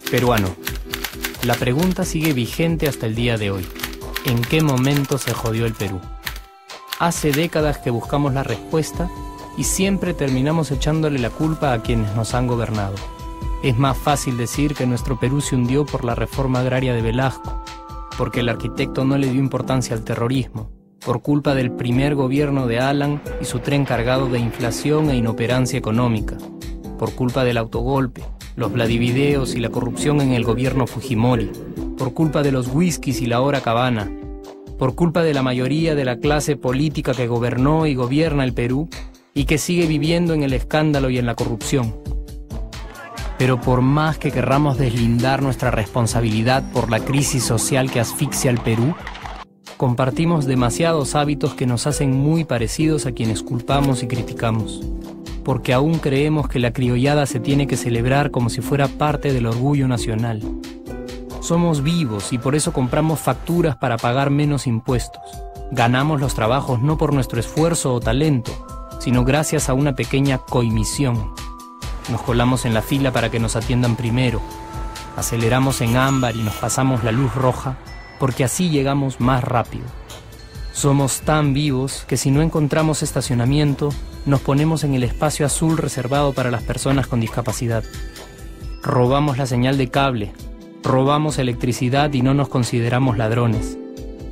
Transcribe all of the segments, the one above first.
Peruano. La pregunta sigue vigente hasta el día de hoy. ¿En qué momento se jodió el Perú? Hace décadas que buscamos la respuesta y siempre terminamos echándole la culpa a quienes nos han gobernado. Es más fácil decir que nuestro Perú se hundió por la reforma agraria de Velasco, porque el arquitecto no le dio importancia al terrorismo, por culpa del primer gobierno de Alan y su tren cargado de inflación e inoperancia económica, por culpa del autogolpe, los Vladivideos y la corrupción en el gobierno Fujimori, por culpa de los whiskies y la hora cabana, por culpa de la mayoría de la clase política que gobernó y gobierna el Perú y que sigue viviendo en el escándalo y en la corrupción. Pero por más que querramos deslindar nuestra responsabilidad por la crisis social que asfixia al Perú, compartimos demasiados hábitos que nos hacen muy parecidos a quienes culpamos y criticamos, porque aún creemos que la criollada se tiene que celebrar como si fuera parte del orgullo nacional. Somos vivos y por eso compramos facturas para pagar menos impuestos. Ganamos los trabajos no por nuestro esfuerzo o talento, sino gracias a una pequeña coimisión. Nos colamos en la fila para que nos atiendan primero, aceleramos en ámbar y nos pasamos la luz roja, porque así llegamos más rápido. Somos tan vivos que si no encontramos estacionamiento, nos ponemos en el espacio azul reservado para las personas con discapacidad. Robamos la señal de cable, robamos electricidad y no nos consideramos ladrones.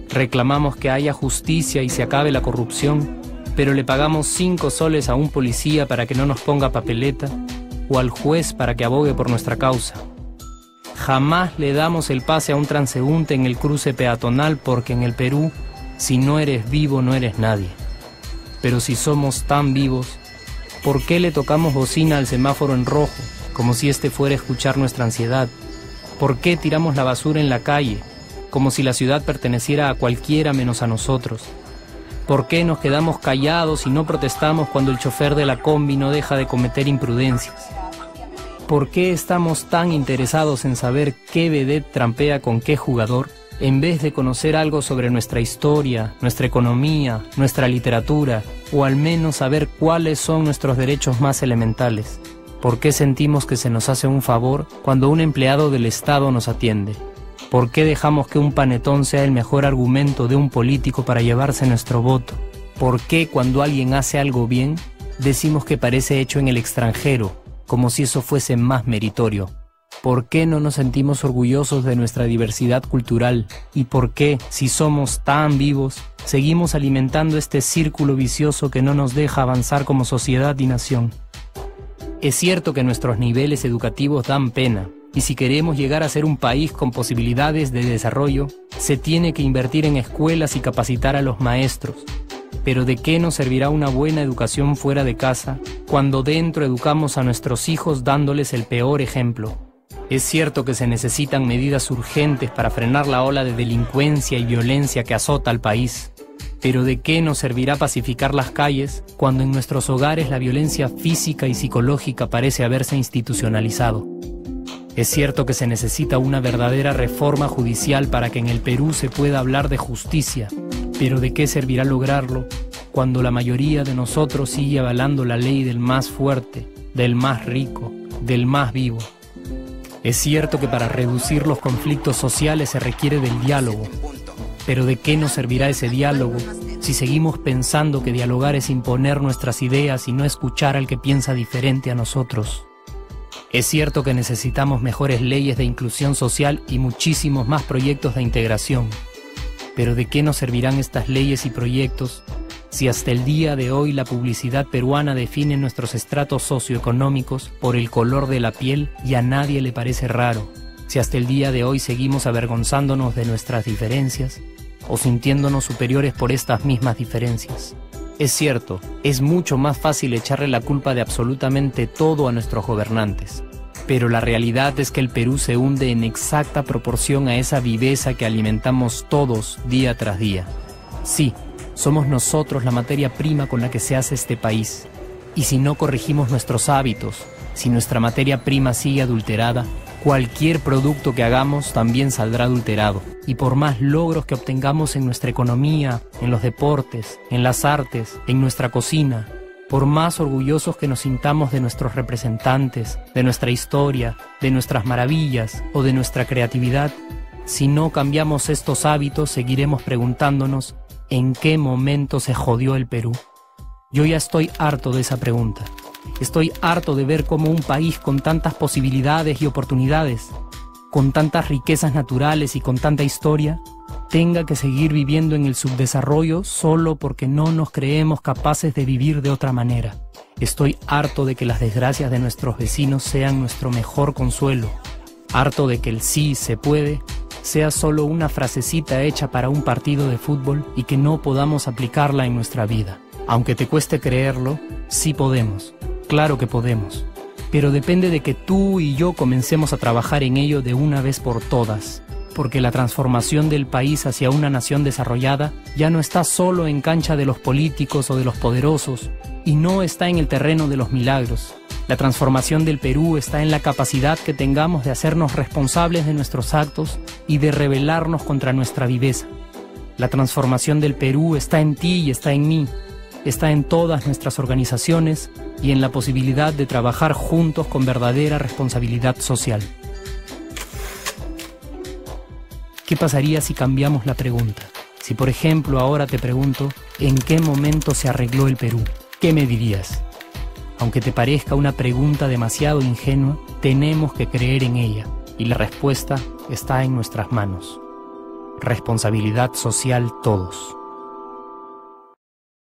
Reclamamos que haya justicia y se acabe la corrupción, pero le pagamos 5 soles a un policía para que no nos ponga papeleta o al juez para que abogue por nuestra causa. Jamás le damos el pase a un transeúnte en el cruce peatonal porque en el Perú, si no eres vivo, no eres nadie. Pero si somos tan vivos, ¿por qué le tocamos bocina al semáforo en rojo, como si este fuera a escuchar nuestra ansiedad? ¿Por qué tiramos la basura en la calle, como si la ciudad perteneciera a cualquiera menos a nosotros? ¿Por qué nos quedamos callados y no protestamos cuando el chofer de la combi no deja de cometer imprudencias? ¿Por qué estamos tan interesados en saber qué vedette trampea con qué jugador, en vez de conocer algo sobre nuestra historia, nuestra economía, nuestra literatura, o al menos saber cuáles son nuestros derechos más elementales? ¿Por qué sentimos que se nos hace un favor cuando un empleado del Estado nos atiende? ¿Por qué dejamos que un panetón sea el mejor argumento de un político para llevarse nuestro voto? ¿Por qué cuando alguien hace algo bien, decimos que parece hecho en el extranjero, como si eso fuese más meritorio? ¿Por qué no nos sentimos orgullosos de nuestra diversidad cultural? ¿Y por qué, si somos tan vivos, seguimos alimentando este círculo vicioso que no nos deja avanzar como sociedad y nación? Es cierto que nuestros niveles educativos dan pena, y si queremos llegar a ser un país con posibilidades de desarrollo, se tiene que invertir en escuelas y capacitar a los maestros. Pero ¿de qué nos servirá una buena educación fuera de casa cuando dentro educamos a nuestros hijos dándoles el peor ejemplo? Es cierto que se necesitan medidas urgentes para frenar la ola de delincuencia y violencia que azota al país. Pero ¿de qué nos servirá pacificar las calles cuando en nuestros hogares la violencia física y psicológica parece haberse institucionalizado? Es cierto que se necesita una verdadera reforma judicial para que en el Perú se pueda hablar de justicia, pero ¿de qué servirá lograrlo cuando la mayoría de nosotros sigue avalando la ley del más fuerte, del más rico, del más vivo? Es cierto que para reducir los conflictos sociales se requiere del diálogo, pero ¿de qué nos servirá ese diálogo si seguimos pensando que dialogar es imponer nuestras ideas y no escuchar al que piensa diferente a nosotros? Es cierto que necesitamos mejores leyes de inclusión social y muchísimos más proyectos de integración, pero ¿de qué nos servirán estas leyes y proyectos si hasta el día de hoy la publicidad peruana define nuestros estratos socioeconómicos por el color de la piel y a nadie le parece raro? Si hasta el día de hoy seguimos avergonzándonos de nuestras diferencias o sintiéndonos superiores por estas mismas diferencias. Es cierto, es mucho más fácil echarle la culpa de absolutamente todo a nuestros gobernantes, pero la realidad es que el Perú se hunde en exacta proporción a esa viveza que alimentamos todos día tras día. Sí, somos nosotros la materia prima con la que se hace este país, y si no corregimos nuestros hábitos, si nuestra materia prima sigue adulterada, cualquier producto que hagamos también saldrá adulterado. y por más logros que obtengamos en nuestra economía, en los deportes, en las artes, en nuestra cocina, por más orgullosos que nos sintamos de nuestros representantes, de nuestra historia, de nuestras maravillas o de nuestra creatividad, si no cambiamos estos hábitos, seguiremos preguntándonos ¿en qué momento se jodió el Perú? Yo ya estoy harto de esa pregunta. Estoy harto de ver cómo un país con tantas posibilidades y oportunidades, con tantas riquezas naturales y con tanta historia, tenga que seguir viviendo en el subdesarrollo solo porque no nos creemos capaces de vivir de otra manera. Estoy harto de que las desgracias de nuestros vecinos sean nuestro mejor consuelo. Harto de que el sí se puede sea solo una frasecita hecha para un partido de fútbol y que no podamos aplicarla en nuestra vida. Aunque te cueste creerlo, sí podemos. Claro que podemos. Pero depende de que tú y yo comencemos a trabajar en ello de una vez por todas. Porque la transformación del país hacia una nación desarrollada ya no está solo en cancha de los políticos o de los poderosos, y no está en el terreno de los milagros. La transformación del Perú está en la capacidad que tengamos de hacernos responsables de nuestros actos y de rebelarnos contra nuestra viveza. La transformación del Perú está en ti y está en mí. Está en todas nuestras organizaciones y en la posibilidad de trabajar juntos con verdadera responsabilidad social. ¿Qué pasaría si cambiamos la pregunta? Si, por ejemplo, ahora te pregunto, ¿en qué momento se arregló el Perú? ¿Qué me dirías? Aunque te parezca una pregunta demasiado ingenua, tenemos que creer en ella, y la respuesta está en nuestras manos. Responsabilidad social todos.